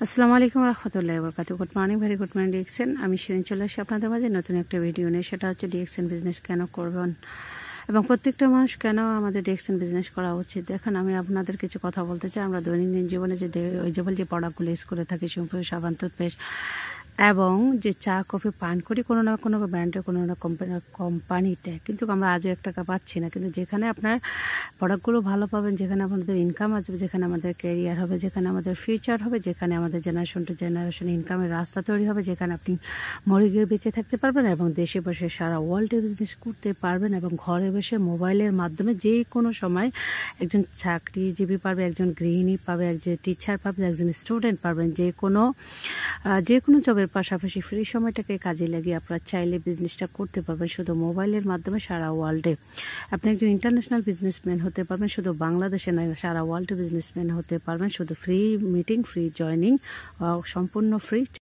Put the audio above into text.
আসসালামু আলাইকুম রহমতুল্লাহি ওয়া বারাকাতুহু। Good morning, very good morning DXN. আমি শিরিন চলে আসি আপনাদের মাঝে নতুন একটা ভিডিও নিয়ে। সেটা হচ্ছে ডিএক্সএন বিজনেস কেন করবেন এবং প্রত্যেকটা মানুষ কেন আমাদের ডিএক্সএন বিজনেস করা উচিত। দেখেন, আমি আপনাদের কিছু কথা বলতে চাই। আমরা দৈনন্দিন জীবনে যে ওইজেবল যে প্রোডাক্টগুলো ইউজ করে থাকি, শ্যাম্পু, সাবান, টুথপেস্ট এবং যে চা কফি পান করি কোনো না কোনো ব্র্যান্ডের কোনো না কোম্পানিতে, কিন্তু আমরা আজও 1 টাকা পাচ্ছি না। কিন্তু যেখানে আপনার প্রোডাক্টগুলো ভালো পাবেন, যেখানে আমাদের ইনকাম আসবে, যেখানে আমাদের ক্যারিয়ার হবে, যেখানে আমাদের ফিউচার হবে, যেখানে আমাদের জেনারেশন টু জেনারেশন ইনকামের রাস্তা তৈরি হবে, যেখানে আপনি মরে গিয়ে বেঁচে থাকতে পারবেন এবং দেশে বসে সারা ওয়ার্ল্ডে বিজনেস করতে পারবেন এবং ঘরে বসে মোবাইলের মাধ্যমে যে কোনো সময় একজন চাকরিজীবী পাবে, একজন গৃহিণী পাবে, একজন টিচার পাবে, একজন স্টুডেন্ট পাবেন। যে কোনো জবের পাশাপাশি ফ্রি সময়টাকে কাজে লাগিয়ে আপনারা চাইলে বিজনেসটা করতে পারবেন শুধু মোবাইলের মাধ্যমে সারা ওয়ার্ল্ডে। আপনি একজন ইন্টারন্যাশনাল বিজনেসম্যান হতে পারবেন, শুধু বাংলাদেশে নয় সারা ওয়ার্ল্ডে বিজনেসম্যান হতে পারবেন, শুধু ফ্রি মিটিং, ফ্রি জয়নিং, সম্পূর্ণ ফ্রি।